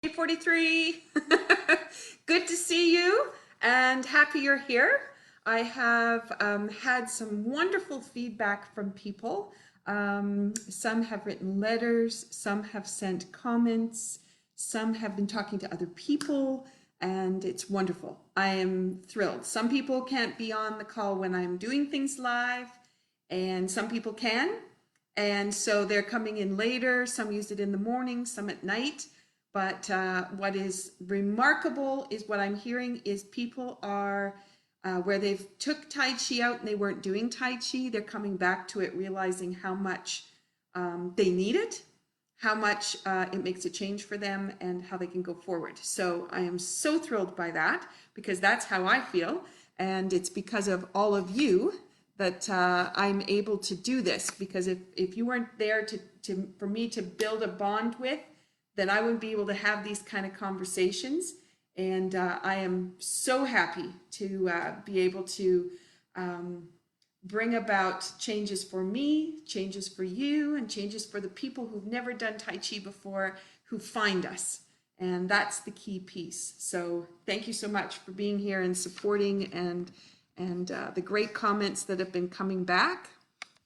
43. Good to see you and happy you're here. I have had some wonderful feedback from people. Some have written letters, some have sent comments, some have been talking to other people, and it's wonderful. I am thrilled. Some people can't be on the call when I'm doing things live, and some people can. And so they're coming in later. Some use it in the morning, some at night. But what is remarkable is what I'm hearing is people are where they've took Tai Chi out and they weren't doing Tai Chi, they're coming back to it, realizing how much they need it, how much it makes a change for them, and how they can go forward. So I am so thrilled by that because that's how I feel. And it's because of all of you that I'm able to do this, because if you weren't there for me to build a bond with, then I would be able to have these kind of conversations. And I am so happy to be able to bring about changes for me, changes for you, and changes for the people who've never done Tai Chi before, who find us. And that's the key piece. So thank you so much for being here and supporting, and the great comments that have been coming back.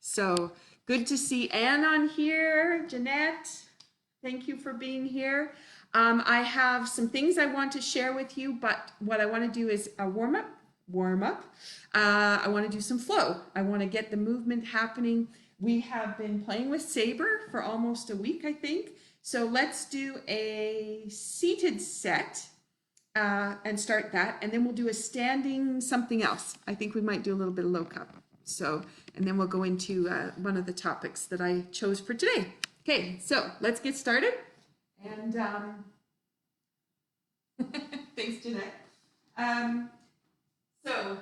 So good to see Anne on here, Jeanette. Thank you for being here. I have some things I want to share with you, but what I want to do is a warm up. I want to do some flow. I want to get the movement happening. We have been playing with Saber for almost a week, I think. So let's do a seated set and start that. And then we'll do a standing something else. I think we might do a little bit of low cup. So, and then we'll go into one of the topics that I chose for today. Okay, so let's get started. And thanks, Jeanette. So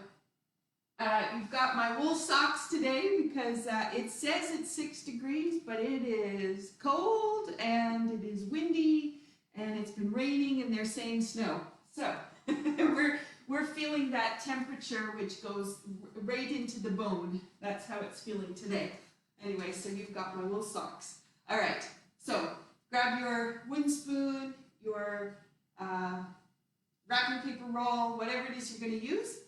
you've got my wool socks today because it says it's 6 degrees, but it is cold and it is windy and it's been raining and they're saying snow. So we're feeling that temperature which goes right into the bone. That's how it's feeling today. Anyway, so you've got my wool socks. All right, so grab your wooden spoon, your wrapping paper roll, whatever it is you're going to use,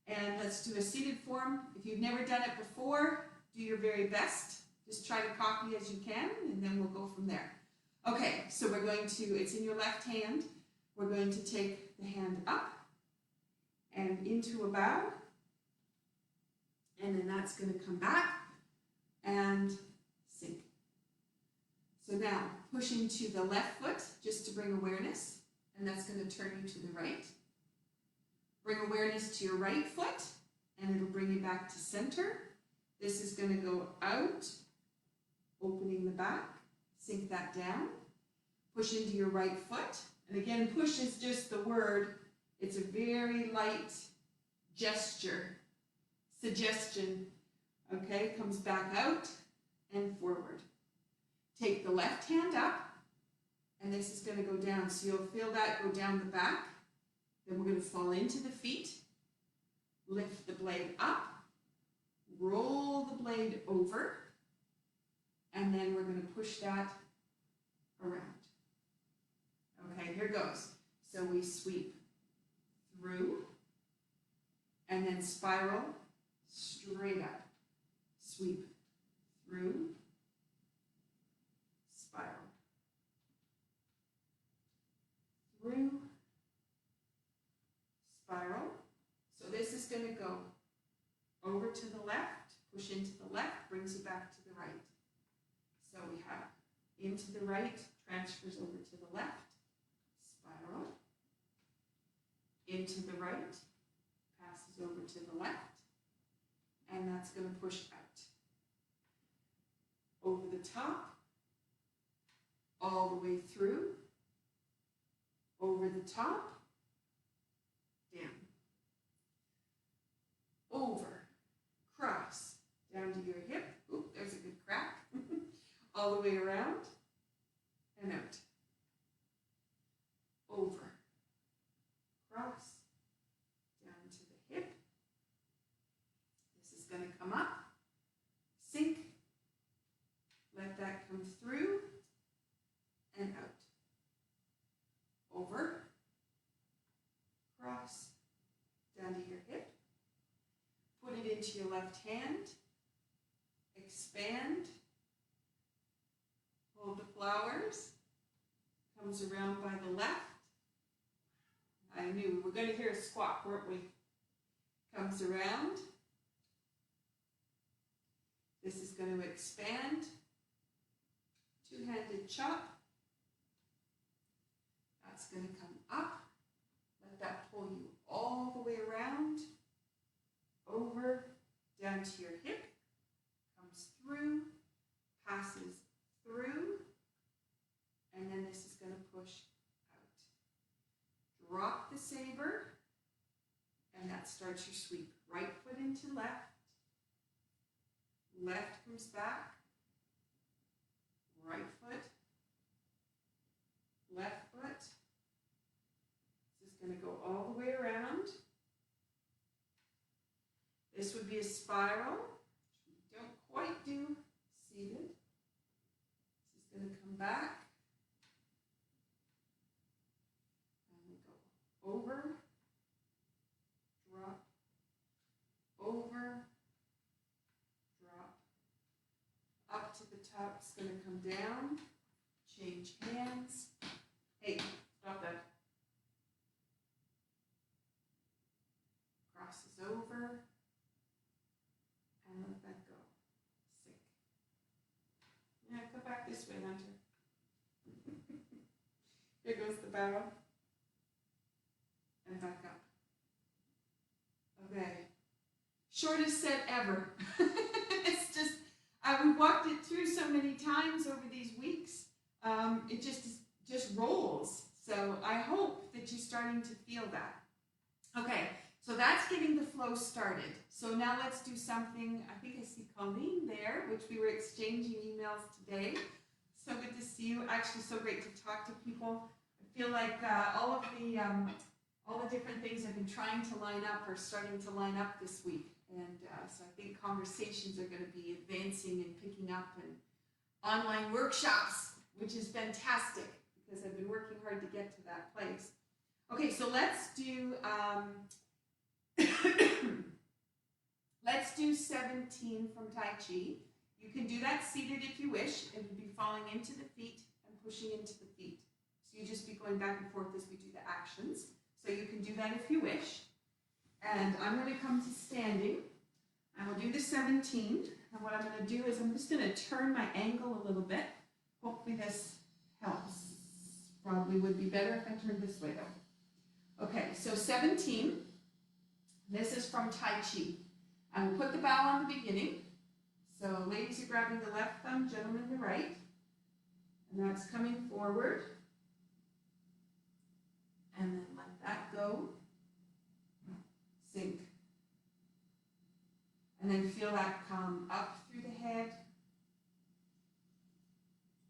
and let's do a seated form. If you've never done it before, do your very best. Just try to copy as you can, and then we'll go from there. Okay, so we're going to, it's in your left hand. We're going to take the hand up and into a bow, and then that's going to come back and sink. So now, pushing to the left foot, just to bring awareness, and that's going to turn you to the right. Bring awareness to your right foot, and it'll bring you back to center. This is going to go out, opening the back, sink that down. Push into your right foot, and again, push is just the word. It's a very light gesture, suggestion. Okay, comes back out and forward. Take the left hand up, and this is going to go down. So you'll feel that go down the back. Then we're going to fall into the feet, lift the blade up, roll the blade over, and then we're going to push that around. Okay, here goes. So we sweep through, and then spiral straight up. Sweep through, spiral through, spiral. So this is going to go over to the left, push into the left, brings you back to the right. So we have into the right, transfers over to the left, spiral, into the right, passes over to the left, and that's going to push out. Over the top, all the way through, over the top, down, over, cross, down to your hip. Oop, there's a good crack. All the way around and out. Over, cross, down to the hip. This is going to come up, sink, let that come through and out. over, cross, down to your hip. Put it into your left hand, expand, hold the flowers, comes around by the left. I knew we were going to hear a squawk, weren't we? Comes around. This is going to expand. Two-handed chop. That's going to come up. Let that pull you all the way around. Over, down to your hip. Comes through, passes through. And then this is going to push out. Drop the saber. And that starts your sweep. Right foot into left. Left comes back. Right foot. Left foot. This is going to go all the way around. This would be a spiral, which we don't quite do seated. This is going to come back. And we go over. Drop, over, drop, up to the top, it's going to come down, change hands. Hey, stop that. Crosses over, and let that go. Sink. Yeah, go back this way, Hunter. Here goes the bow, and back up. Okay, shortest set ever. It's just, we walked it through so many times over these weeks. It just rolls. So I hope that you're starting to feel that. Okay, so that's getting the flow started. So now let's do something. I think I see Colleen there, which we were exchanging emails today. So good to see you. Actually, so great to talk to people. I feel like all the different things I've been trying to line up are starting to line up this week. And so I think conversations are going to be advancing and picking up, and online workshops, which is fantastic because I've been working hard to get to that place. Okay, so let's do let's do 17 from Tai Chi. You can do that seated if you wish, and you'll be falling into the feet and pushing into the feet. So you just be going back and forth as we do the actions. So you can do that if you wish. And I'm going to come to standing. I will do the 17. And what I'm going to do is I'm just going to turn my angle a little bit. Hopefully this helps. Probably would be better if I turned this way though. Okay, so 17. This is from Tai Chi. I will put the bow on the beginning. So ladies are grabbing the left thumb, gentlemen the right. And that's coming forward. And then let that go. Sink. And then feel that come up through the head.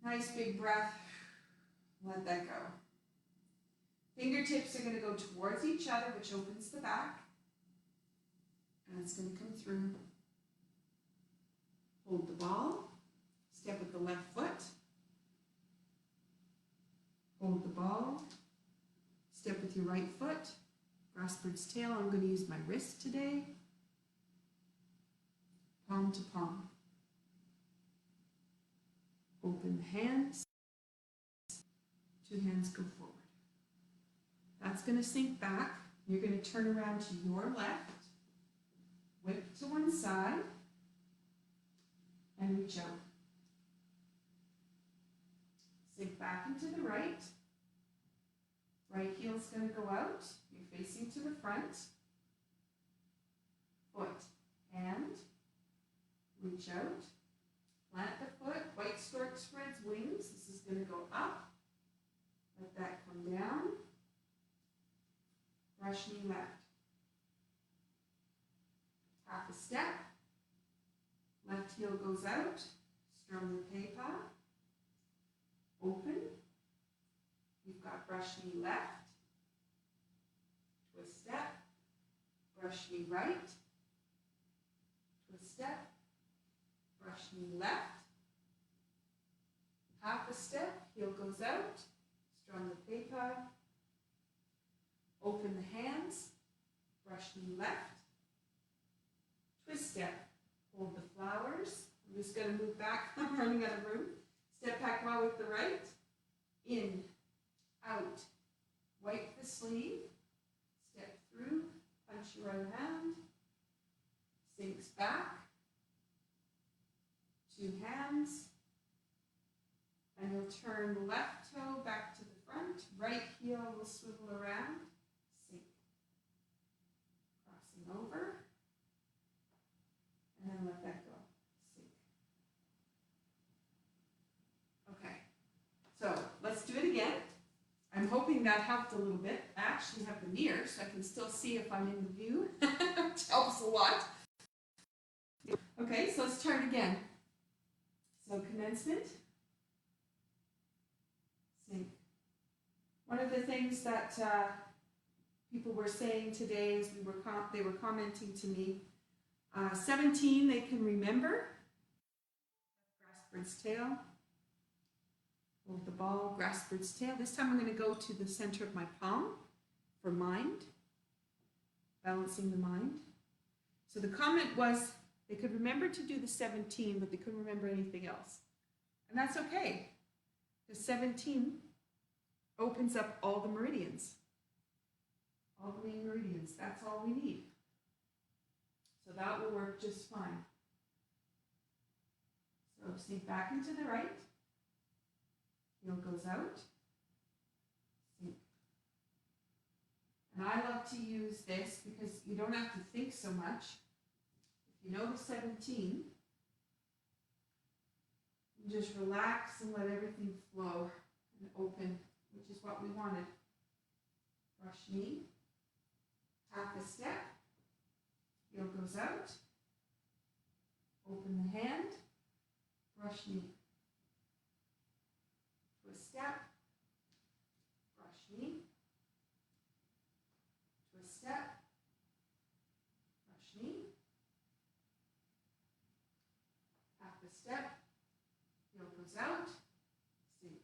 Nice big breath. Let that go. Fingertips are going to go towards each other, which opens the back. And it's going to come through. Hold the ball. Step with the left foot. Hold the ball. Step with your right foot. Grass bird's tail. I'm going to use my wrist today. Palm to palm. Open the hands. Two hands go forward. That's going to sink back. You're going to turn around to your left. Whip to one side. And reach out. Sink back into the right. Right heel's going to go out. You're facing to the front. Foot, hand, reach out. Plant the foot. White stork spreads wings. This is going to go up. Let that come down. Brush knee left. Half a step. Left heel goes out. Strum the pepa. Open. You've got brush knee left. Twist step. Brush knee right. Twist step. Brush knee left. Half a step. Heel goes out. Strum the pepa. Open the hands, brush knee left, twist step, hold the flowers. I'm just going to move back, I'm running out of room. Step back well with the right, in, out, wipe the sleeve, step through, punch your right hand, sinks back, two hands, and you'll turn left toe back to the front, right heel will swivel around, sink, crossing over, and then let that go, sink. Okay, so let's do it again. I'm hoping that helped a little bit. I actually have the mirror, so I can still see if I'm in the view, which helps a lot. Okay, so let's try it again. So commencement, sink. One of the things that people were saying today as they were commenting to me, 17 they can remember, grasp bird's tail, hold the ball, grasp bird's tail. This time I'm going to go to the center of my palm for mind, balancing the mind. So the comment was they could remember to do the 17, but they couldn't remember anything else. And that's okay. The 17 opens up all the meridians, all the main meridians. That's all we need. So that will work just fine. So sink back into the right. Heel goes out. Sink. And I love to use this because you don't have to think so much. If you know the 17, you just relax and let everything flow and open, which is what we wanted. Brush knee, half a step, heel goes out, open the hand, brush knee, twist step, brush knee, twist step, brush knee, half a step, heel goes out, sink,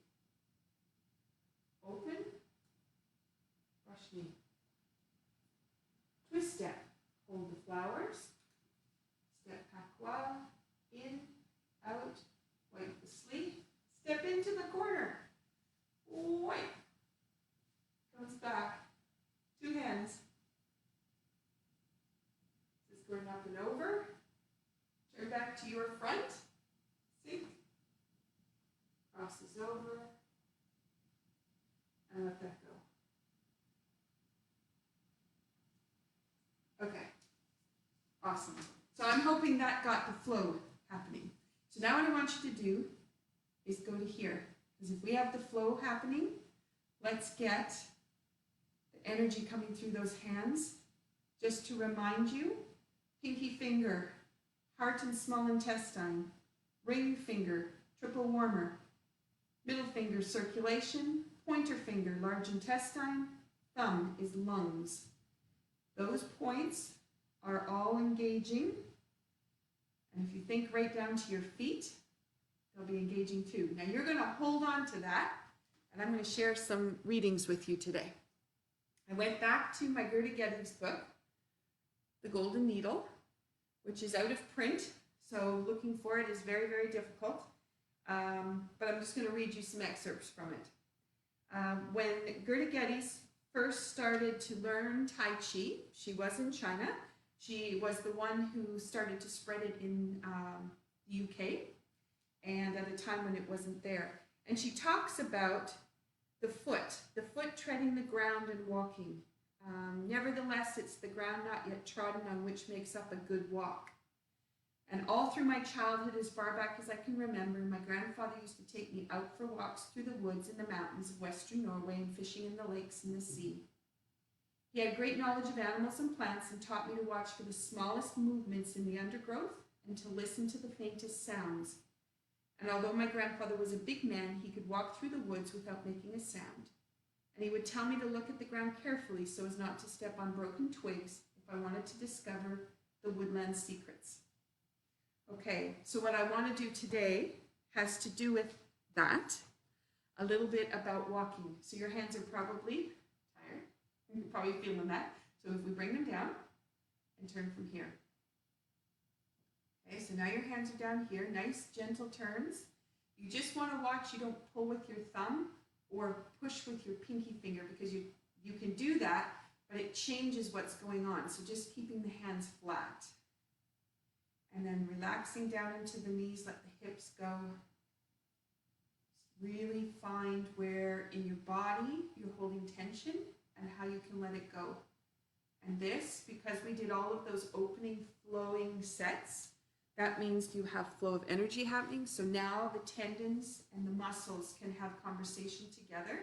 open, brush knee, twist step, hold the flowers, step back well, in, out, wipe the sleeve, step into the corner, wipe, comes back, two hands, this is going up and over, turn back to your front, sink, crosses over, and let that go. Okay, awesome. So I'm hoping that got the flow happening. So now what I want you to do is go to here. Because if we have the flow happening, let's get the energy coming through those hands. Just to remind you, pinky finger, heart and small intestine, ring finger, triple warmer, middle finger, circulation, pointer finger, large intestine, thumb is lungs. Those points are all engaging. And if you think right down to your feet, they'll be engaging too. Now you're going to hold on to that, and I'm going to share some readings with you today. I went back to my Gerda Geddes book, The Golden Needle, which is out of print, so looking for it is very, very difficult. But I'm just going to read you some excerpts from it. When Gerda Geddes first started to learn Tai Chi, she was in China. She was the one who started to spread it in the UK, and at a time when it wasn't there. And she talks about the foot treading the ground and walking. Nevertheless, it's the ground not yet trodden on which makes up a good walk. And all through my childhood, as far back as I can remember, my grandfather used to take me out for walks through the woods and the mountains of western Norway and fishing in the lakes and the sea. He had great knowledge of animals and plants and taught me to watch for the smallest movements in the undergrowth and to listen to the faintest sounds. And although my grandfather was a big man, he could walk through the woods without making a sound. And he would tell me to look at the ground carefully so as not to step on broken twigs if I wanted to discover the woodland secrets. Okay, so what I want to do today has to do with that, a little bit about walking. So your hands are probably tired. You're probably feeling that. So if we bring them down and turn from here. Okay, so now your hands are down here, nice gentle turns. You just want to watch you don't pull with your thumb or push with your pinky finger, because you can do that, but it changes what's going on. So just keeping the hands flat. And then relaxing down into the knees, let the hips go. Really find where in your body you're holding tension and how you can let it go. And this, because we did all of those opening, flowing sets, that means you have flow of energy happening. So now the tendons and the muscles can have conversation together,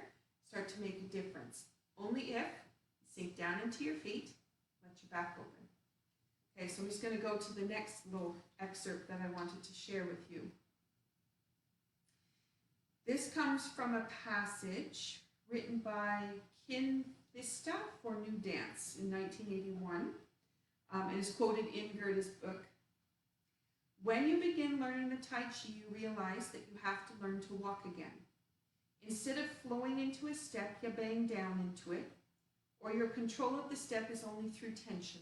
start to make a difference. Only if you sink down into your feet, let your back open. Okay, so I'm just going to go to the next little excerpt that I wanted to share with you. This comes from a passage written by Confucius for New Dance in 1981, and is quoted in Gerda's book. When you begin learning the Tai Chi, you realize that you have to learn to walk again. Instead of flowing into a step, you bang down into it, or your control of the step is only through tension.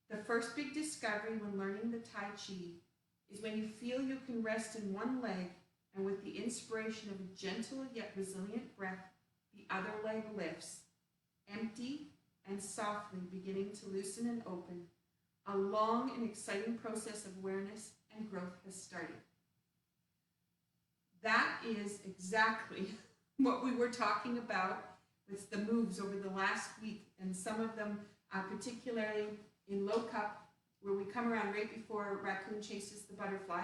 The first big discovery when learning the Tai Chi is when you feel you can rest in one leg, and with the inspiration of a gentle yet resilient breath, the other leg lifts, empty and softly beginning to loosen and open. A long and exciting process of awareness and growth has started. That is exactly what we were talking about with the moves over the last week, and some of them, particularly in low cup, where we come around right before a raccoon chases the butterfly,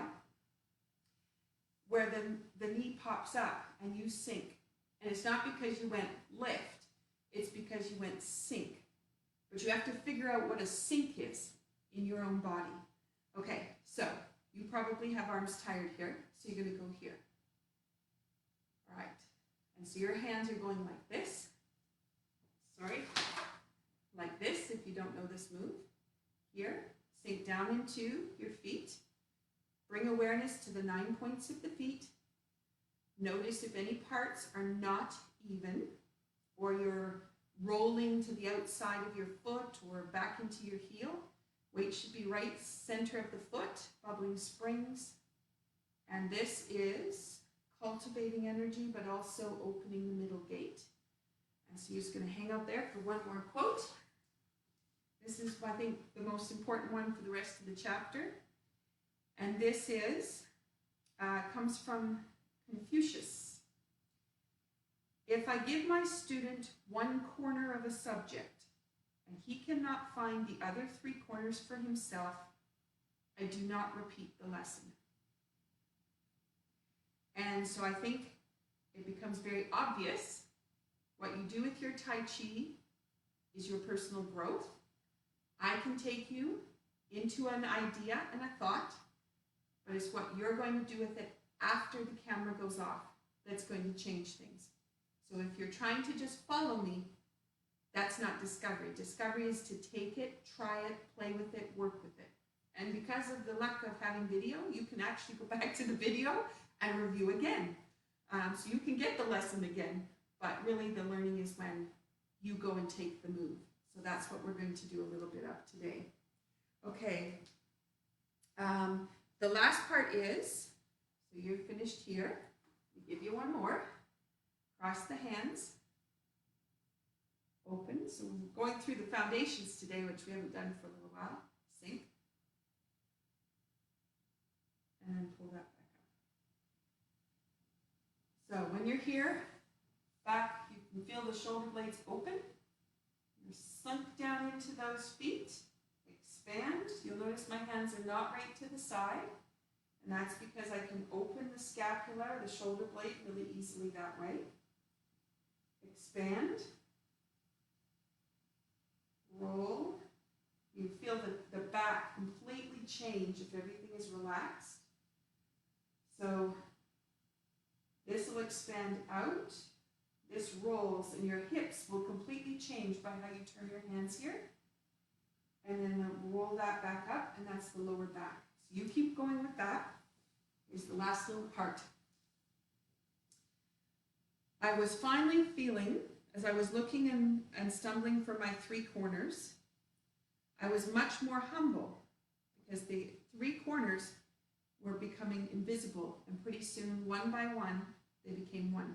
where the knee pops up and you sink. And it's not because you went lift, it's because you went sink. But you have to figure out what a sink is in your own body. Okay, so you probably have arms tired here, so you're going to go here. All right, and so your hands are going like this. Sorry, like this if you don't know this move. Here, sink down into your feet. Bring awareness to the 9 points of the feet. Notice if any parts are not even, or you're rolling to the outside of your foot or back into your heel. Weight should be right center of the foot, bubbling springs. And this is cultivating energy, but also opening the middle gate. And so you're just going to hang out there for one more quote. This is, I think, the most important one for the rest of the chapter. And this is, comes from Confucius. If I give my student one corner of a subject, and he cannot find the other 3 corners for himself, I do not repeat the lesson. And so I think it becomes very obvious what you do with your Tai Chi is your personal growth. I can take you into an idea and a thought, but it's what you're going to do with it after the camera goes off that's going to change things. So if you're trying to just follow me, that's not discovery. Discovery is to take it, try it, play with it, work with it. And because of the luck of having video, you can actually go back to the video and review again. So you can get the lesson again, but really the learning is when you go and take the move. So that's what we're going to do a little bit of today. Okay. The last part is, so you're finished here. We give you one more. Cross the hands. Open. So we're going through the foundations today, which we haven't done for a little while. Sink. And then pull that back up. So when you're here, back, you can feel the shoulder blades open. You're sunk down into those feet. Expand. You'll notice my hands are not right to the side. And that's because I can open the scapula, the shoulder blade, really easily that way. Expand. Roll. You feel the back completely change if everything is relaxed. So this will expand out. This rolls, and your hips will completely change by how you turn your hands here. And then roll that back up, and that's the lower back. So you keep going with that. Here's the last little part. I was finally feeling as I was looking and stumbling for my three corners, I was much more humble because the three corners were becoming invisible, and pretty soon, one by one, they became one.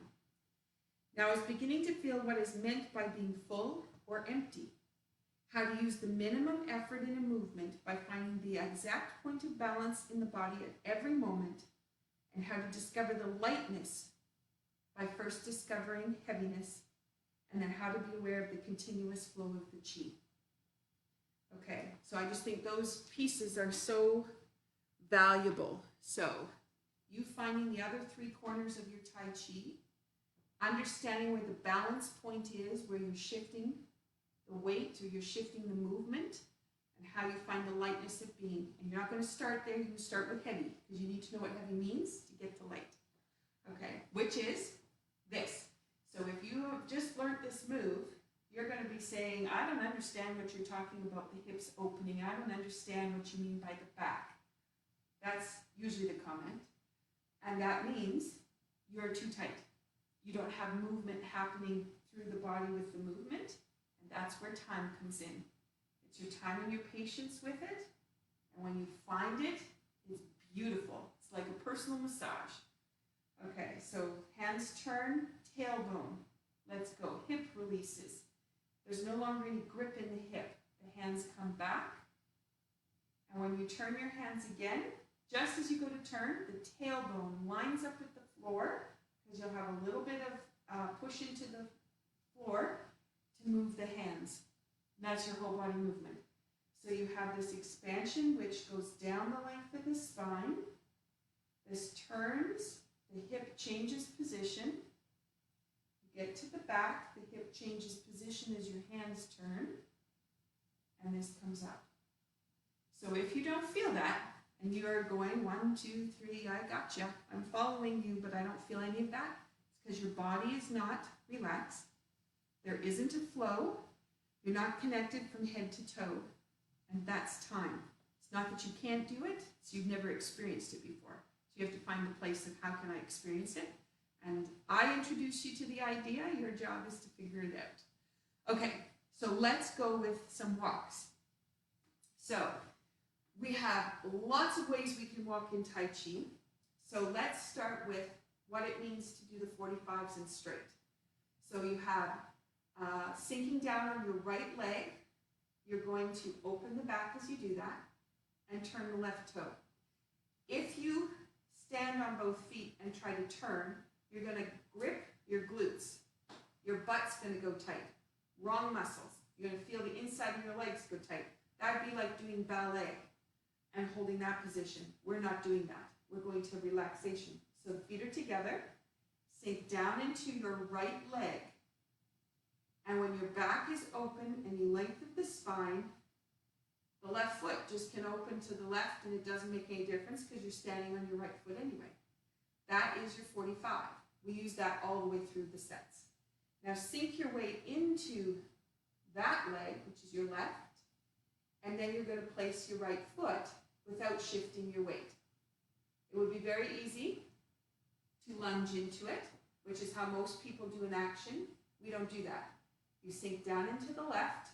Now I was beginning to feel what is meant by being full or empty, how to use the minimum effort in a movement by finding the exact point of balance in the body at every moment, and how to discover the lightness by first discovering heaviness, and then how to be aware of the continuous flow of the chi. Okay, so I just think those pieces are so valuable. So you finding the other three corners of your Tai Chi, understanding where the balance point is, where you're shifting the weight or you're shifting the movement, and how you find the lightness of being. And you're not going to start there, you can start with heavy, because you need to know what heavy means to get to light. Okay, which is this. So if you have just learned this move, you're going to be saying, I don't understand what you're talking about the hips opening. I don't understand what you mean by the back. That's usually the comment. And that means you're too tight. You don't have movement happening through the body with the movement. And that's where time comes in. It's your time and your patience with it. And when you find it, it's beautiful. It's like a personal massage. Okay, so hands turn, tailbone. Let's go. Hip releases. There's no longer any grip in the hip. The hands come back. And when you turn your hands again, just as you go to turn, the tailbone lines up with the floor, because you'll have a little bit of push into the floor to move the hands. And that's your whole body movement. So you have this expansion, which goes down the length of the spine. This turns, the hip changes position. Get to the back, the hip changes position as your hands turn, and this comes up. So if you don't feel that, and you are going 1, 2, 3, I gotcha, I'm following you, but I don't feel any of that, it's because your body is not relaxed. There isn't a flow. You're not connected from head to toe, and that's time. It's not that you can't do it, it's you've never experienced it before. So you have to find the place of how can I experience it. And I introduce you to the idea. Your job is to figure it out. Okay, so let's go with some walks. So we have lots of ways we can walk in Tai Chi. So let's start with what it means to do the 45s and straight. So you have sinking down on your right leg. You're going to open the back as you do that and turn the left toe. If you stand on both feet and try to turn, you're going to grip your glutes. Your butt's going to go tight. Wrong muscles. You're going to feel the inside of your legs go tight. That would be like doing ballet and holding that position. We're not doing that. We're going to relaxation. So the feet are together. Sink down into your right leg. And when your back is open and you lengthen the spine, the left foot just can open to the left, and it doesn't make any difference because you're standing on your right foot anyway. That is your 45. We use that all the way through the sets. Now sink your weight into that leg, which is your left, and then you're going to place your right foot without shifting your weight. It would be very easy to lunge into it, which is how most people do an action. We don't do that. You sink down into the left,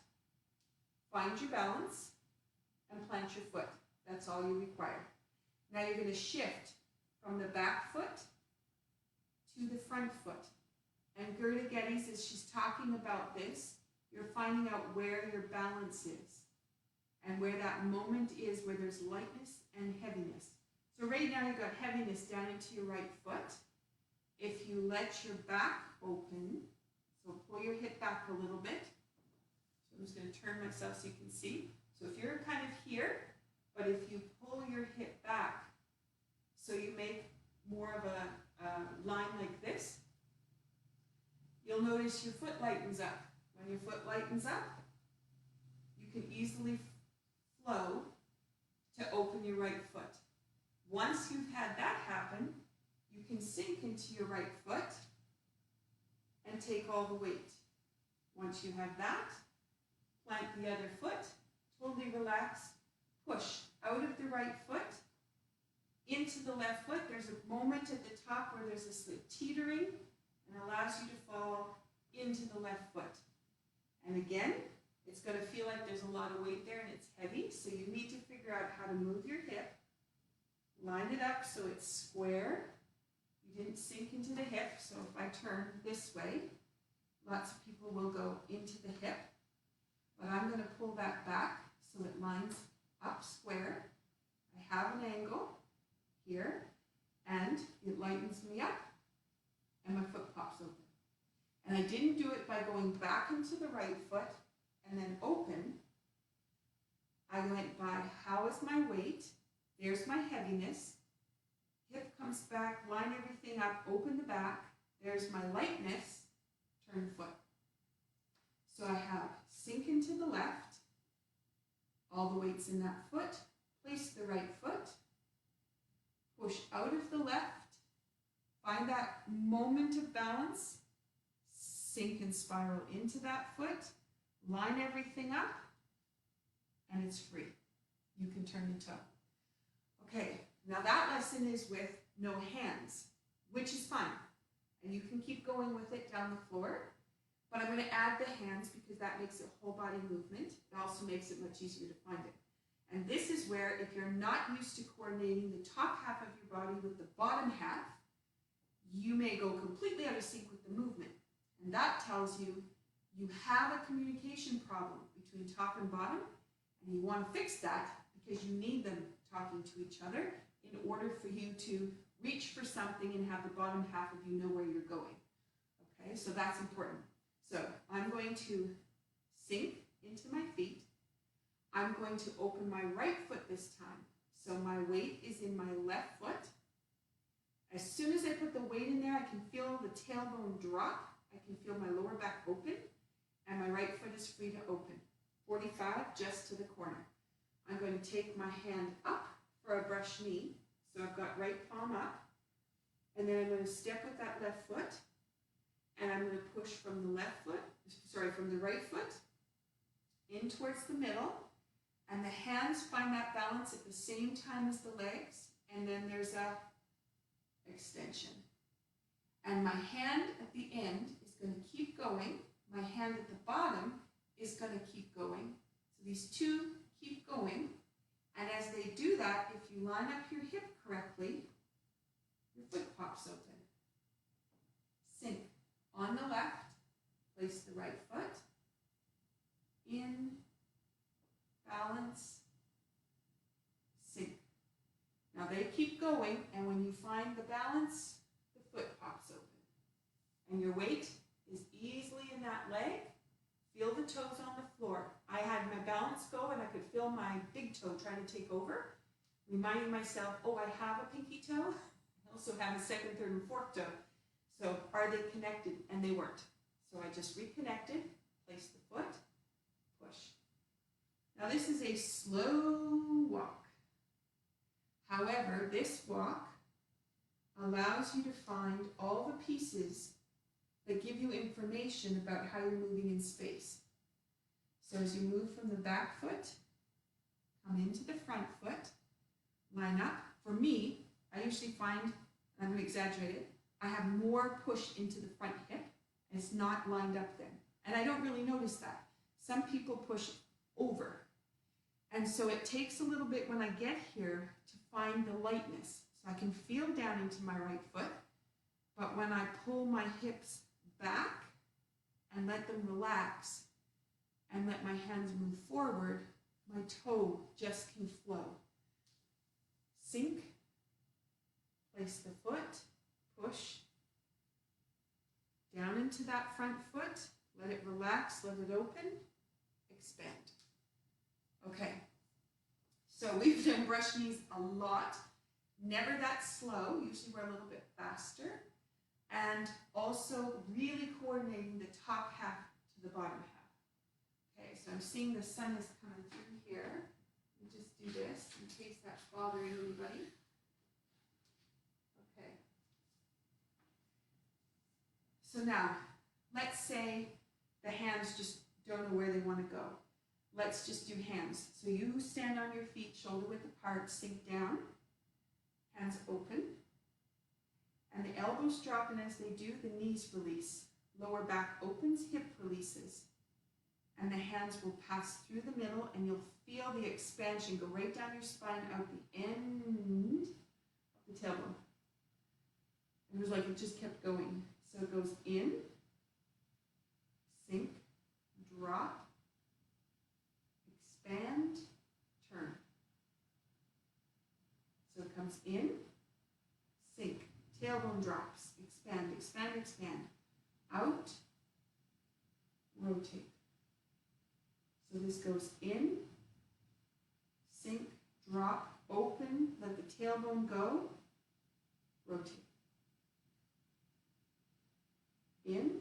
find your balance, and plant your foot. That's all you require. Now you're going to shift from the back foot to the front foot. And Gerda Geddes, as she's talking about this, you're finding out where your balance is and where that moment is where there's lightness and heaviness. So right now you've got heaviness down into your right foot. If you let your back open, so pull your hip back a little bit. So I'm just going to turn myself so you can see. So if you're kind of here, but if you pull your hip back, so you make more of a line like this, you'll notice your foot lightens up. When your foot lightens up, you can easily flow to open your right foot. Once you've had that happen, you can sink into your right foot and take all the weight. Once you have that, plant the other foot, totally relax, push out of the right foot into the left foot. There's a moment at the top where there's this teetering and allows you to fall into the left foot. And again, it's going to feel like there's a lot of weight there and it's heavy, so you need to figure out how to move your hip. Line it up so it's square. You didn't sink into the hip, so if I turn this way, lots of people will go into the hip, but I'm going to pull that back so it lines up square. I have an angle here, and it lightens me up, and my foot pops open. And I didn't do it by going back into the right foot and then open. I went by, how is my weight? There's my heaviness. Hip comes back, line everything up, open the back. There's my lightness, turn foot. So I have sink into the left, all the weight's in that foot, place the right foot, push out of the left, find that moment of balance, sink and spiral into that foot, line everything up, and it's free. You can turn the toe. Okay, now that lesson is with no hands, which is fine. And you can keep going with it down the floor, but I'm going to add the hands because that makes it whole body movement. It also makes it much easier to find it. And this is where, if you're not used to coordinating the top half of your body with the bottom half, you may go completely out of sync with the movement. And that tells you you have a communication problem between top and bottom, and you want to fix that because you need them talking to each other in order for you to reach for something and have the bottom half of you know where you're going. Okay, so that's important. So I'm going to sink into my feet. I'm going to open my right foot this time. So my weight is in my left foot. As soon as I put the weight in there, I can feel the tailbone drop. I can feel my lower back open, and my right foot is free to open. 45 just to the corner. I'm going to take my hand up for a brush knee. So I've got right palm up, and then I'm going to step with that left foot, and I'm going to push from the from the right foot in towards the middle, and the hands find that balance at the same time as the legs, and then there's a extension. And my hand at the end is going to keep going. My hand at the bottom is going to keep going. So these two keep going. And as they do that, if you line up your hip correctly, your foot pops open. Sink on the left, place the right foot, in, balance, sink. Now they keep going, and when you find the balance, the foot pops open. And your weight is easily in that leg. Feel the toes on the floor. I had my balance go, and I could feel my big toe trying to take over, reminding myself, oh, I have a pinky toe. I also have a second, third, and fourth toe. So are they connected? And they weren't. So I just reconnected, placed the foot, push. Now this is a slow walk. However, this walk allows you to find all the pieces that give you information about how you're moving in space. So as you move from the back foot, come into the front foot, line up. For me, I usually find, and I'm going to exaggerate it, I have more push into the front hip, and it's not lined up then. And I don't really notice that. Some people push over. And so it takes a little bit when I get here to find the lightness. So I can feel down into my right foot, but when I pull my hips back and let them relax and let my hands move forward, my toe just can flow. Sink, place the foot, push, down into that front foot, let it relax, let it open, expand. Okay, so we've done brush knees a lot, never that slow, usually we're a little bit faster, and also really coordinating the top half to the bottom half. Okay, so I'm seeing the sun is coming through here. Let me just do this in case that's bothering anybody. Okay. So now, let's say the hands just don't know where they want to go. Let's just do hands. So you stand on your feet, shoulder width apart, sink down, hands open, and the elbows drop, and as they do, the knees release. lower back opens, hip releases. And the hands will pass through the middle and you'll feel the expansion go right down your spine, out the end of the tailbone. It was like it just kept going. So it goes in, sink, drop, expand, turn. So it comes in, sink, tailbone drops, expand, expand, expand, out, rotate. So this goes in, sink, drop, open, let the tailbone go, rotate. In,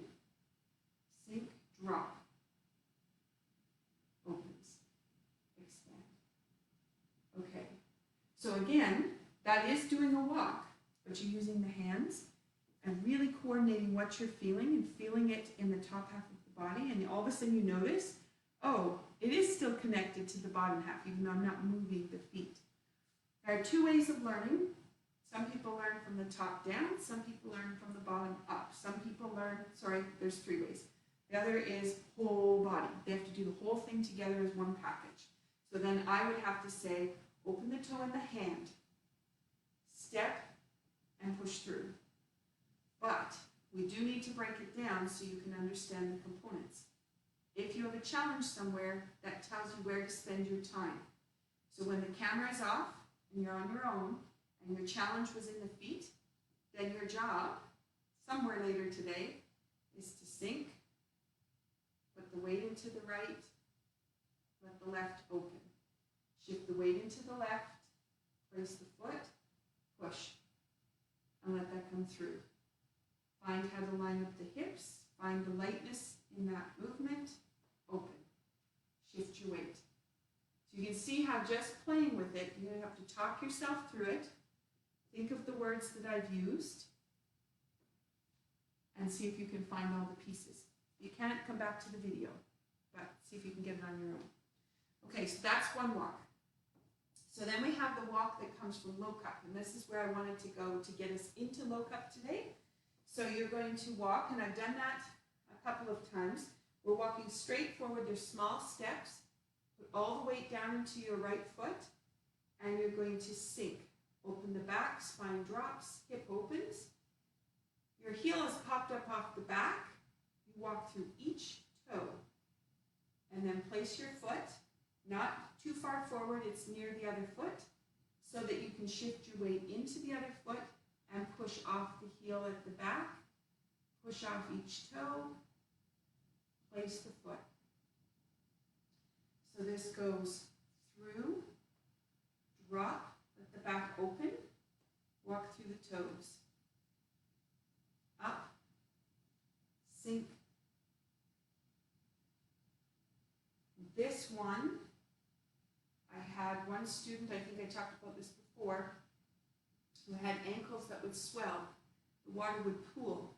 sink, drop, opens, expand. Okay, so again, that is doing a walk, but you're using the hands and really coordinating what you're feeling and feeling it in the top half of the body, and all of a sudden you notice, oh, it is still connected to the bottom half, even though I'm not moving the feet. There are two ways of learning. Some people learn from the top down, some people learn from the bottom up. Some people learn, there's three ways. The other is whole body. They have to do the whole thing together as one package. So then I would have to say, open the toe in the hand, step, and push through. But we do need to break it down so you can understand the components. If you have a challenge somewhere, that tells you where to spend your time. So when the camera is off and you're on your own and your challenge was in the feet, then your job, somewhere later today, is to sink, put the weight into the right, let the left open. Shift the weight into the left, place the foot, push, and let that come through. Find how to line up the hips, find the lightness in that movement, open. Shift your weight. So you can see how just playing with it, you're going to have to talk yourself through it, think of the words that I've used, and see if you can find all the pieces. You can't come back to the video, but see if you can get it on your own. Okay, so that's one walk. So then we have the walk that comes from low cup, and this is where I wanted to go to get us into low cup today. So you're going to walk, and I've done that a couple of times. We're walking straight forward. There's small steps. Put all the weight down into your right foot, and you're going to sink. Open the back, spine drops, hip opens. Your heel is popped up off the back. You walk through each toe, and then place your foot, not too far forward, it's near the other foot, so that you can shift your weight into the other foot and push off the heel at the back, push off each toe, place the foot. So this goes through, drop, let the back open, walk through the toes, up, sink. This one, I had one student, I think I talked about this before, who had ankles that would swell. The water would pool,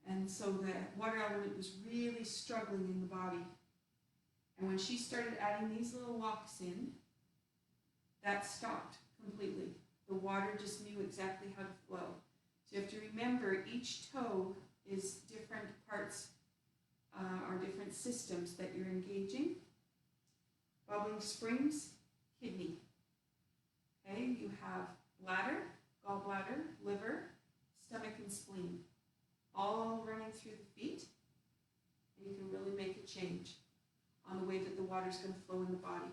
and so the water element was really struggling in the body. And when she started adding these little walks in, that stopped completely. The water just knew exactly how to flow. So you have to remember each toe is different parts or different systems that you're engaging. Bubbling springs, kidney. Okay, you have bladder, gallbladder, liver, stomach, and spleen, all running through the feet, and you can really make a change on the way that the water is going to flow in the body.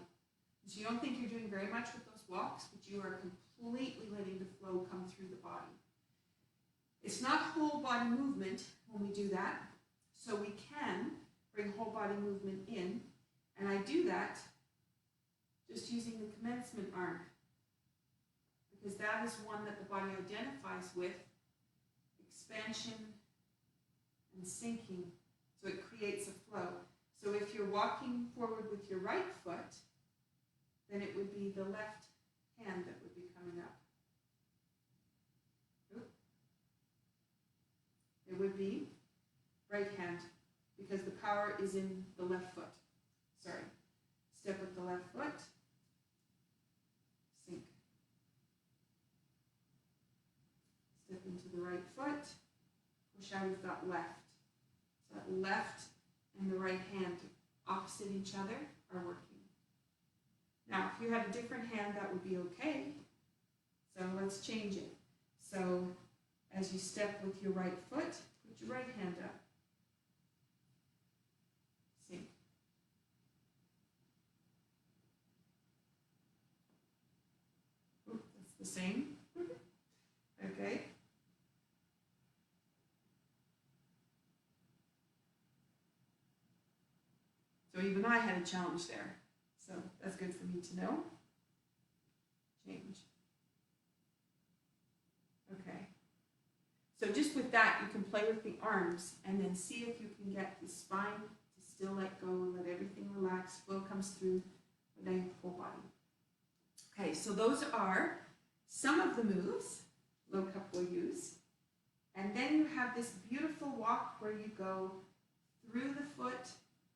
So you don't think you're doing very much with those walks, but you are completely letting the flow come through the body. It's not whole body movement when we do that, so we can bring whole body movement in, and I do that just using the commencement arm, because that is one that the body identifies with expansion and sinking, so it creates a flow. So if you're walking forward with your right foot, then it would be the left hand that would be coming up. It would be right hand, because the power is in the left foot. Sorry. Step with the left foot, sink. Step into the right foot, push out of that left. the left and the right hand opposite each other are working. Now, if you had a different hand, that would be okay. So let's change it. So as you step with your right foot, put your right hand up. Sink. Ooh, that's the same. Okay. So even I had a challenge there. So that's good for me to know. Change. Okay. So just with that, you can play with the arms and then see if you can get the spine to still let go, let everything relax, flow comes through, but then the whole body. Okay, so those are some of the moves low cup will use. And then you have this beautiful walk where you go through the foot,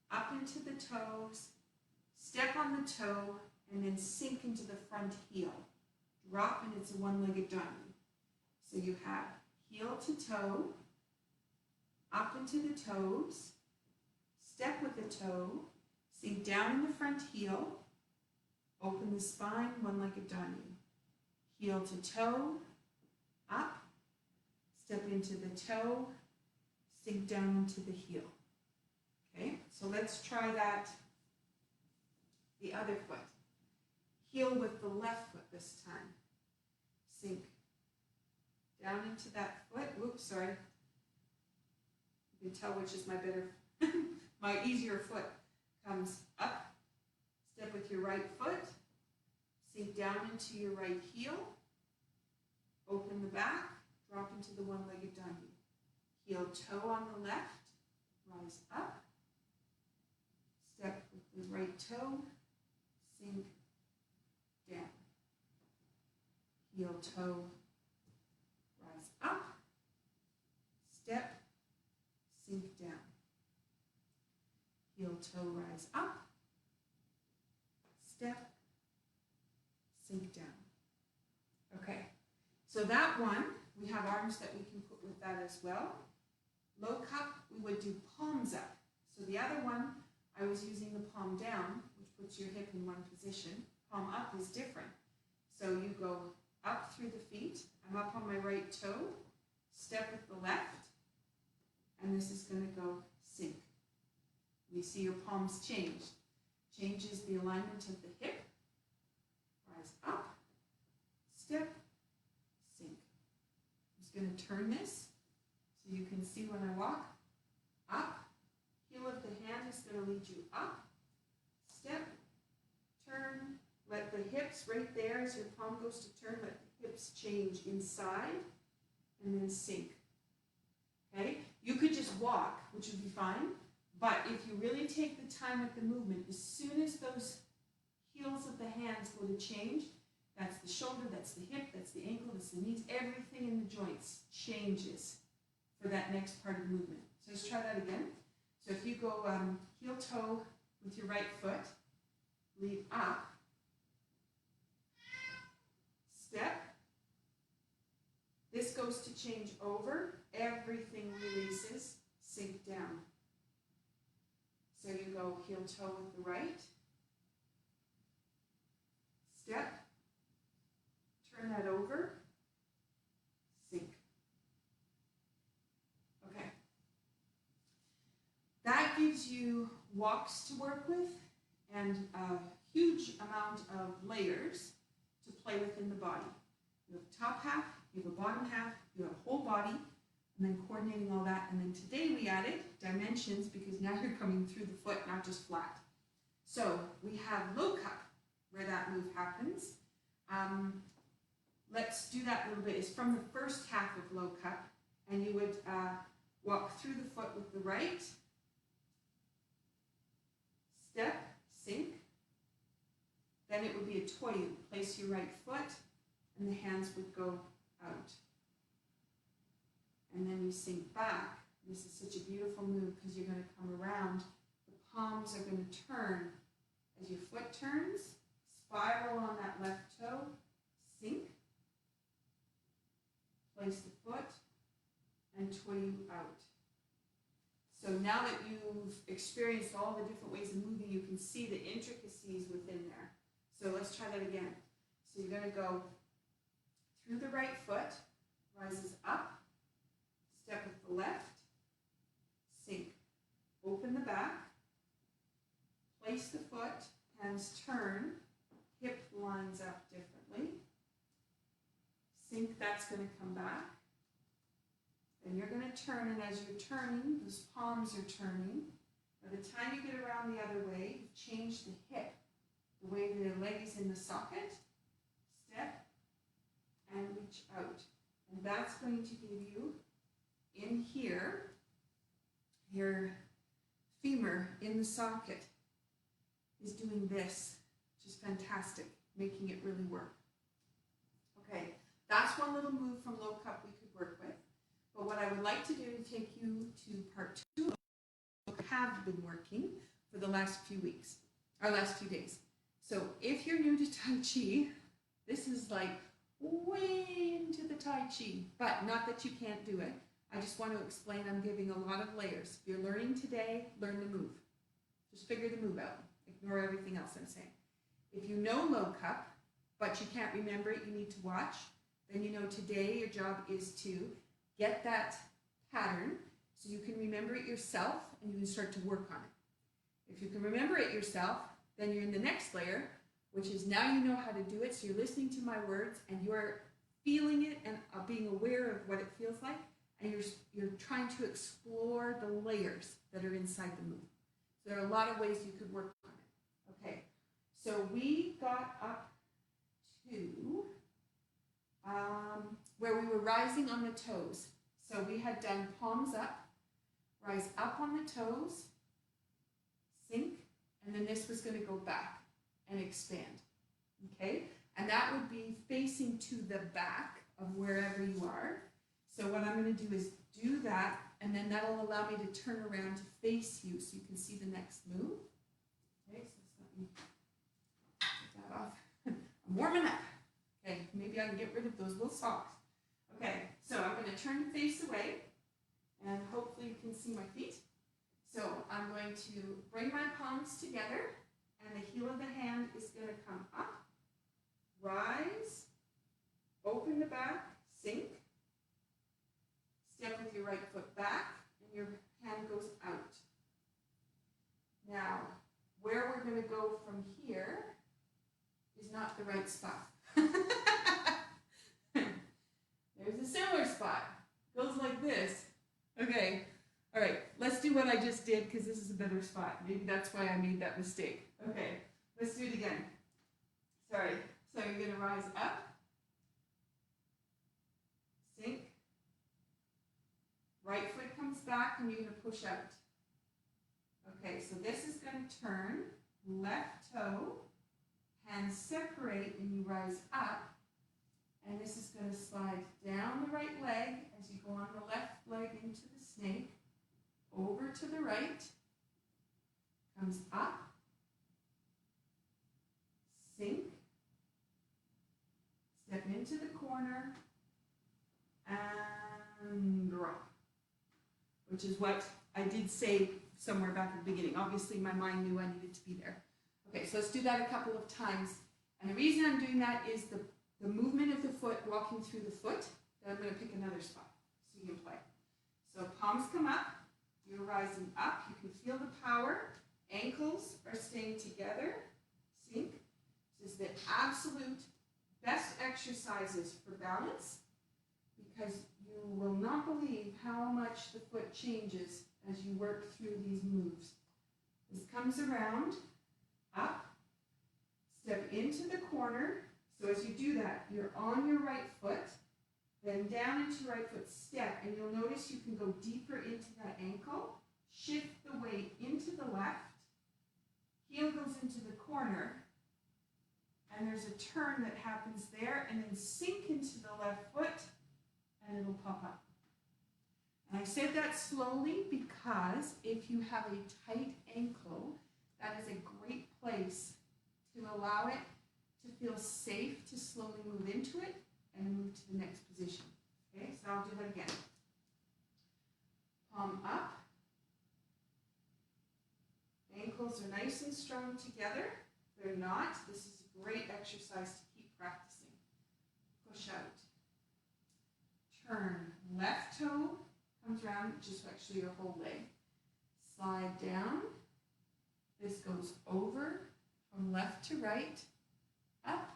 up into the toes, step on the toe, and then sink into the front heel. Drop, and it's a one-legged diamond. So you have heel to toe, up into the toes, step with the toe, sink down in the front heel, open the spine, one-legged diamond. Heel to toe, up, step into the toe, sink down into the heel. Okay, so let's try that the other foot. Heel with the left foot this time. Sink down into that foot. Oops, sorry. You can tell which is my better, my easier foot. Comes up, step with your right foot, sink down into your right heel, open the back, drop into the one-legged diamond. Heel toe on the left, rise up, step with the right toe, sink down. Heel toe, rise up, step, sink down. Heel toe, rise up, step, sink down. Okay, so that one, we have arms that we can put with that as well. Low cup, we would do palms up. So the other one, I was using the palm down, which puts your hip in one position. Palm up is different. So you go up through the feet. I'm up on my right toe, step with the left, and this is going to go sink. You see your palms changed. Changes the alignment of the hip. Rise up, step, sink. I'm just going to turn this so you can see when I walk. Up, heel of the hand is going to lead you up, step, turn, let the hips right there as your palm goes to turn, let the hips change inside, and then sink. Okay? You could just walk, which would be fine. But if you really take the time with the movement, as soon as those heels of the hands go to change, that's the shoulder, that's the hip, that's the ankle, that's the knees, everything in the joints changes for that next part of movement. So let's try that again. So if you go heel toe with your right foot, lead up, step. This goes to change over, everything releases, sink down. So you go heel toe with the right, step, turn that over, sink. Okay. That gives you walks to work with and a huge amount of layers to play with in the body. You have a top half, you have a bottom half, you have a whole body, and then coordinating all that. And then today we added dimensions because now you're coming through the foot, not just flat. So we have low cup, where that move happens. Let's do that a little bit. It's from the first half of low cup, and you would walk through the foot with the right, step, sink. Then it would be a toyu. Place your right foot, and the hands would go out. And then you sink back. This is such a beautiful move because you're going to come around. The palms are going to turn. As your foot turns, spiral on that left toe, sink. Place the foot and toyu out. So now that you've experienced all the different ways of moving, you can see the intricacies within there. So let's try that again. So you're going to go through the right foot, rises up, step with the left, sink, open the back, place the foot, hands turn, hip lines up differently, sink, that's going to come back. Then you're going to turn, and as you're turning, those palms are turning. By the time you get around the other way, you've changed the hip, the way the leg is in the socket, step, and reach out. And that's going to give you, in here, your femur in the socket is doing this, which is fantastic, making it really work. Okay, that's one little move from low cup we could work with. But what I would like to do is take you to part 2 have been working for the last few weeks, or last few days. So if you're new to Tai Chi, this is like way into the Tai Chi, but not that you can't do it. I just want to explain I'm giving a lot of layers. If you're learning today, learn the move. Just figure the move out. Ignore everything else I'm saying. If you know low cup, but you can't remember it, you need to watch, then you know today your job is to get that pattern so you can remember it yourself and you can start to work on it. If you can remember it yourself, then you're in the next layer, which is now you know how to do it, so you're listening to my words and you're feeling it and being aware of what it feels like, and you're trying to explore the layers that are inside the move. So there are a lot of ways you could work on it. Okay, so we got up to where we were rising on the toes. So we had done palms up, rise up on the toes, sink, and then this was going to go back and expand. Okay, and that would be facing to the back of wherever you are. So what I'm going to do is do that, and then that'll allow me to turn around to face you so you can see the next move. Okay, so let me get that off. I'm warming up. Okay, maybe I can get rid of those little socks. Okay, so I'm going to turn the face away, and hopefully you can see my feet. So I'm going to bring my palms together, and the heel of the hand is going to come up, rise, open the back, sink, step with your right foot back, and your hand goes out. Now, where we're going to go from here is not the right spot. There's a similar spot. Goes like this. Okay. All right. Let's do what I just did because this is a better spot. Maybe that's why I made that mistake. Okay. Let's do it again. Sorry. So you're going to rise up. Sink. Right foot comes back and you're going to push out. Okay. So this is going to turn. Left toe. Hands separate and you rise up. And this is going to slide down the right leg as you go on the left leg into the snake, over to the right, comes up, sink, step into the corner, and drop, which is what I did say somewhere back at the beginning. Obviously, my mind knew I needed to be there. Okay, so let's do that a couple of times. And the reason I'm doing that is the movement of the foot walking through the foot. Then I'm going to pick another spot so you can play. So palms come up, you're rising up, you can feel the power, ankles are staying together, sink. This is the absolute best exercises for balance because you will not believe how much the foot changes as you work through these moves. This comes around, up, step into the corner. So as you do that, you're on your right foot, then down into your right foot, step, and you'll notice you can go deeper into that ankle, shift the weight into the left, heel goes into the corner, and there's a turn that happens there, and then sink into the left foot, and it'll pop up. And I said that slowly because if you have a tight ankle, that is a great place to allow it to feel safe to slowly move into it and move to the next position. Okay, so I'll do that again. Palm up, ankles are nice and strong together. They're not. This is a great exercise to keep practicing. Push out. Turn. Left toe comes around, just actually your whole leg. Slide down. This goes over from left to right. Up.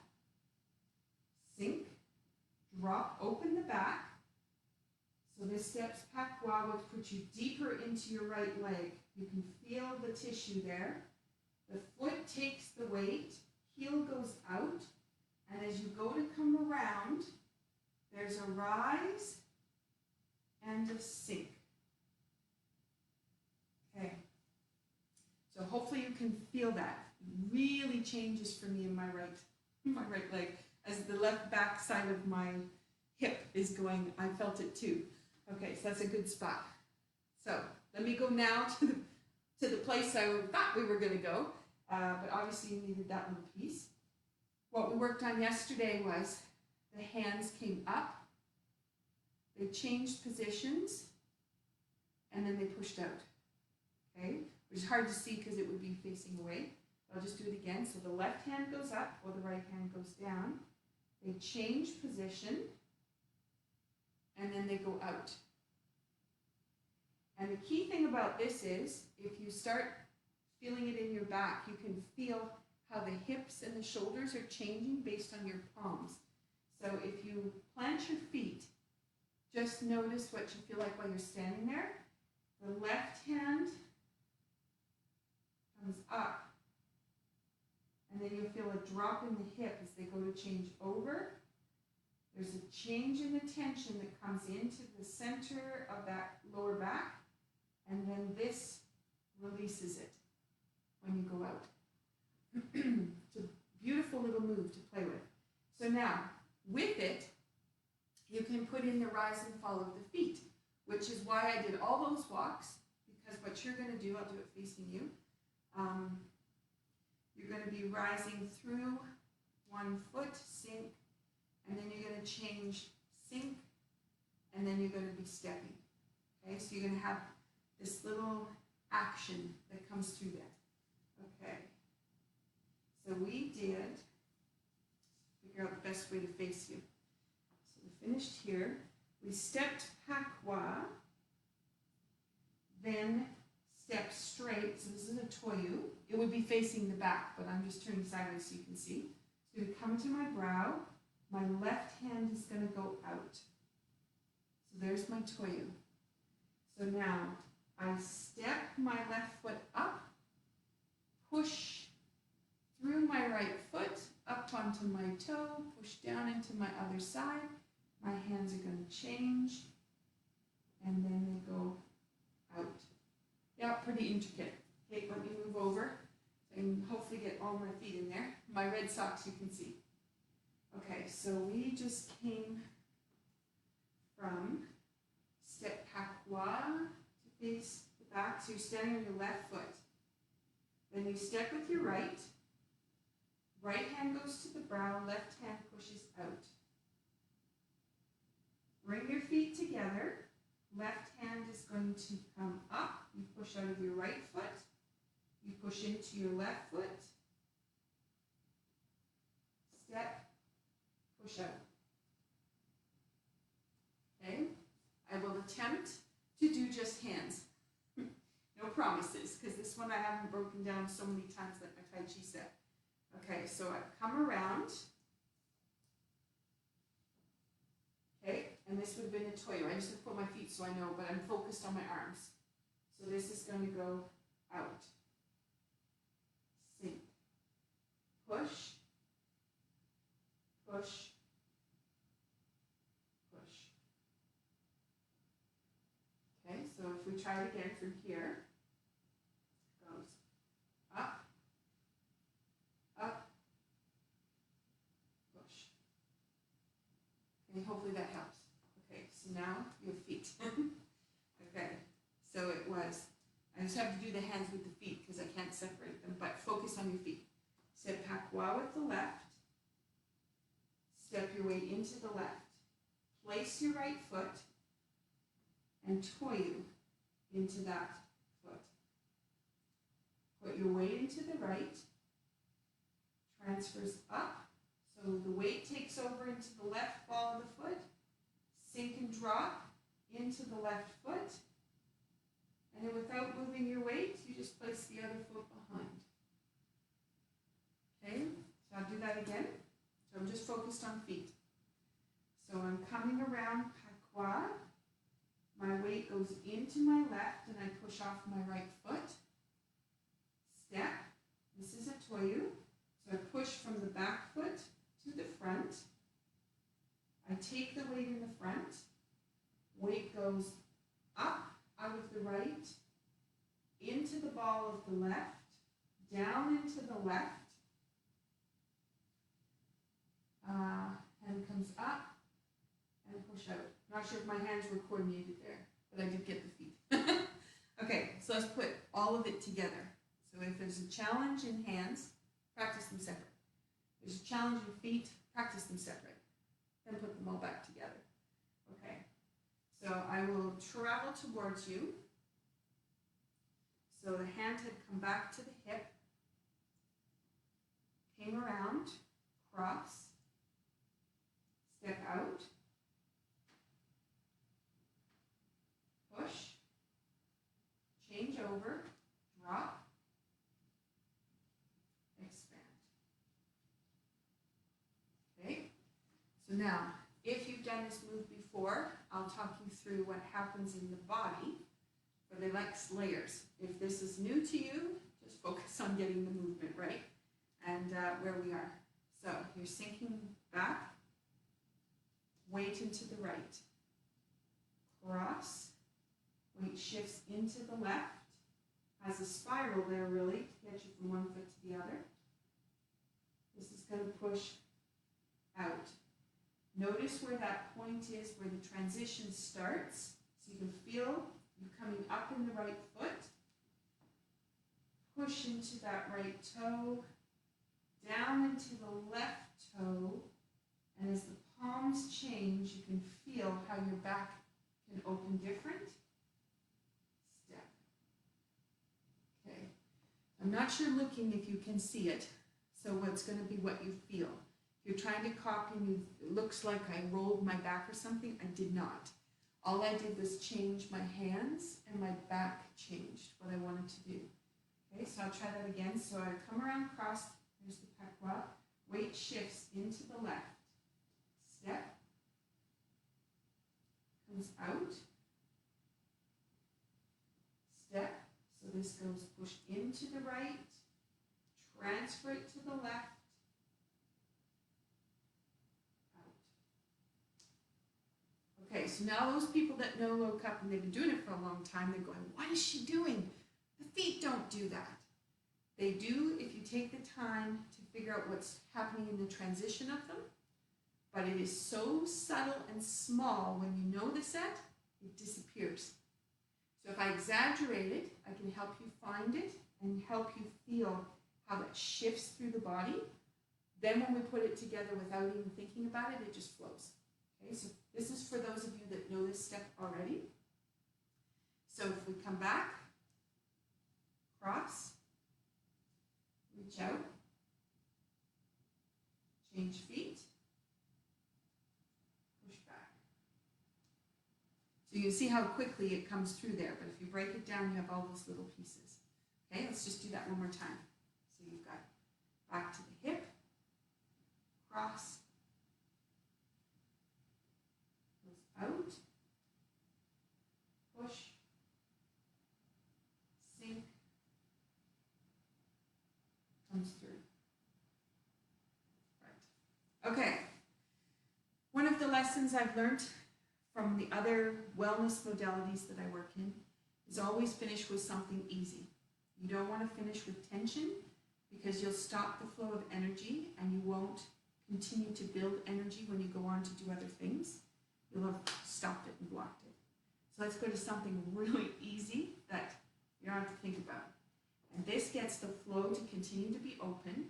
Sink. Drop. Open the back. So this steps Pakwa, which puts you deeper into your right leg. You can feel the tissue there. The foot takes the weight, heel goes out, and as you go to come around, there's a rise and a sink. Okay. So hopefully you can feel that. It really changes for me in my right leg. As the left back side of my hip is going, I felt it too. Okay, so that's a good spot. So let me go now to the place I thought we were going to go, but obviously you needed that little piece. What we worked on yesterday was the hands came up, they changed positions, and then they pushed out. Okay, which is hard to see because it would be facing away. I'll just do it again. So the left hand goes up while the right hand goes down. They change position, and then they go out. And the key thing about this is, if you start feeling it in your back, you can feel how the hips and the shoulders are changing based on your palms. So if you plant your feet, just notice what you feel like while you're standing there. The left hand comes up, and then you'll feel a drop in the hip as they go to change over. There's a change in the tension that comes into the center of that lower back, and then this releases it when you go out. It's a beautiful little move to play with. So now, with it, you can put in the rise and fall of the feet, which is why I did all those walks, because what you're going to do, I'll do it facing you, you're going to be rising through one foot, sink, and then you're going to change, sink, and then you're going to be stepping. Okay, so you're going to have this little action that comes through that. Okay, so we did, figure out the best way to face you. So we finished here. We stepped Pakwa, then step straight. So this is a Toyu. It would be facing the back, but I'm just turning sideways so you can see. So we come to my brow. My left hand is going to go out. So there's my Toyu. So now I step my left foot up, push through my right foot, up onto my toe, push down into my other side. My hands are going to change, and then they go out. Yeah, pretty intricate. Okay, let me move over and hopefully get all my feet in there. My red socks you can see. Okay, so we just came from step Pakwa to face the back. So you're standing on your left foot. Then you step with your right. Right hand goes to the brow, left hand pushes out. Bring your feet together. Left hand is going to come up. You push out of your right foot. You push into your left foot. Step, push out. Okay? I will attempt to do just hands. No promises, because this one I haven't broken down so many times like my Tai Chi set. Okay, so I come around. Okay, and this would have been a Toyo. I just have to put my feet so I know, but I'm focused on my arms. So this is going to go out. Sink. Push. Push. Push. Okay, so if we try it again from here, it goes up, up, push. Okay, hopefully that helps. Okay, so now your feet. Okay, so it was, I just have to do the hands with the feet because I can't separate them, but focus on your feet. Step Pakwa with the left. Step your way into the left. Place your right foot and Toyu into that foot. Put your weight into the right, transfers up, so the weight takes over into the left ball of the foot, sink and drop into the left foot, and then without moving your weight, you just place the other foot behind. Okay, so I'll do that again. So I'm just focused on feet. So I'm coming around pas, my weight goes into my left and I push off my right foot. Step, this is a toyu. So I push from the back foot to the front. I take the weight in the front. Weight goes up out of the right, into the ball of the left, down into the left, and comes up and push out. Not sure if my hands were coordinated there, but I did get the feet. Okay, so let's put all of it together. So if there's a challenge in hands, practice them separate. If there's a challenge in feet, practice them separate. Then put them all back together. Okay, so I will travel towards you. So the hand had come back to the hip, came around, cross, step out, push, change over, drop, expand. Okay, so now, if you've done this move before, I'll talk you through what happens in the body for the next layers. If this is new to you, just focus on getting the movement right and where we are. So you're sinking back, weight into the right, cross, weight shifts into the left, has a spiral there really to get you from one foot to the other. This is going to push out. Notice where that point is where the transition starts, so you can feel you coming up in the right foot, push into that right toe, down into the left toe, and as the palms change, you can feel how your back can open different. Step. Okay. I'm not sure looking if you can see it, so what's going to be what you feel. If you're trying to copy me, it looks like I rolled my back or something. I did not. All I did was change my hands and my back changed what I wanted to do. Okay, so I'll try that again. So I come around cross, there's the pakwa, weight shifts into the left, step, comes out, step, so this goes push into the right, transfer it to the left, okay, so now those people that know low cup and they've been doing it for a long time, they're going, what is she doing? The feet don't do that. They do if you take the time to figure out what's happening in the transition of them, but it is so subtle and small when you know the set, it disappears. So if I exaggerate it, I can help you find it and help you feel how that shifts through the body. Then when we put it together without even thinking about it, it just flows. Okay, so this is for those of you that know this step already. So if we come back, cross, reach out, change feet, push back. So you can see how quickly it comes through there, but if you break it down, you have all those little pieces. Okay, let's just do that one more time. So you've got back to the hip, cross, goes out, push, sink, comes through. Right. Okay. One of the lessons I've learned from the other wellness modalities that I work in is always finish with something easy. You don't want to finish with tension because you'll stop the flow of energy and you won't continue to build energy when you go on to do other things. You'll have stopped it and blocked it. So let's go to something really easy that you don't have to think about. And this gets the flow to continue to be open.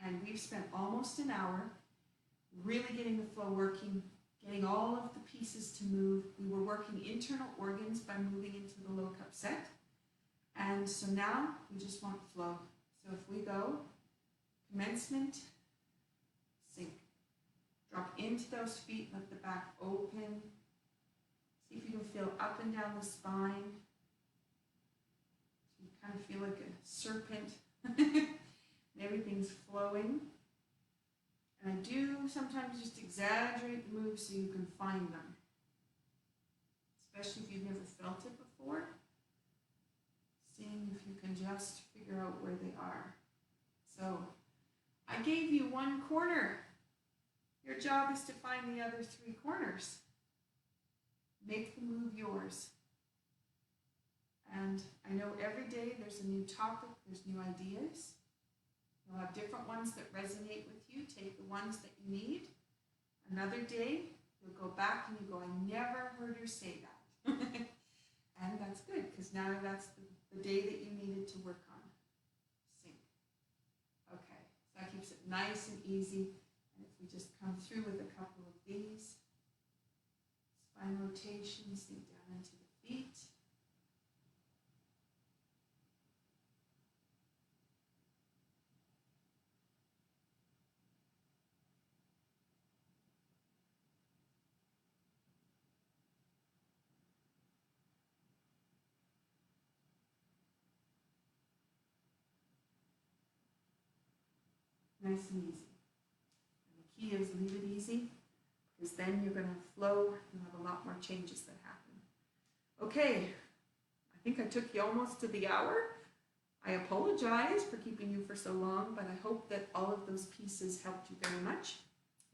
And we've spent almost an hour really getting the flow working, getting all of the pieces to move. We were working internal organs by moving into the low cup set. And so now we just want flow. So if we go commencement, sink. Drop into those feet, let the back open. See if you can feel up and down the spine. So you kind of feel like a serpent. And everything's flowing. And I do sometimes just exaggerate the moves so you can find them. Especially if you've never felt it before. Seeing if you can just figure out where they are. So, I gave you one corner. Your job is to find the other 3 corners. Make the move yours. And I know every day there's a new topic, there's new ideas. You'll have different ones that resonate with you. Take the ones that you need. Another day, you'll go back and you go, I never heard her say that. And that's good, because now that's the day that you needed to work on. Sink. Okay, so that keeps it nice and easy. And if we just come through with a couple of these, spine rotation, sink down into the feet. Nice and easy. And the key is leave it easy, because then you're going to flow and have a lot more changes that happen. Okay, I think I took you almost to the hour. I apologize for keeping you for so long, but I hope that all of those pieces helped you very much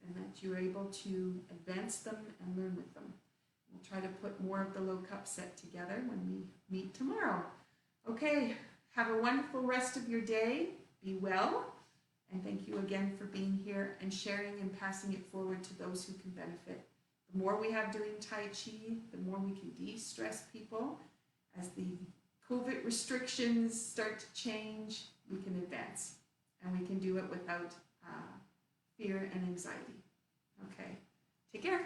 and that you were able to advance them and learn with them. We'll try to put more of the low cup set together when we meet tomorrow. Okay, have a wonderful rest of your day. Be well. And thank you again for being here and sharing and passing it forward to those who can benefit. The more we have doing Tai Chi, the more we can de-stress people. As the COVID restrictions start to change, we can advance. And we can do it without fear and anxiety. Okay, take care.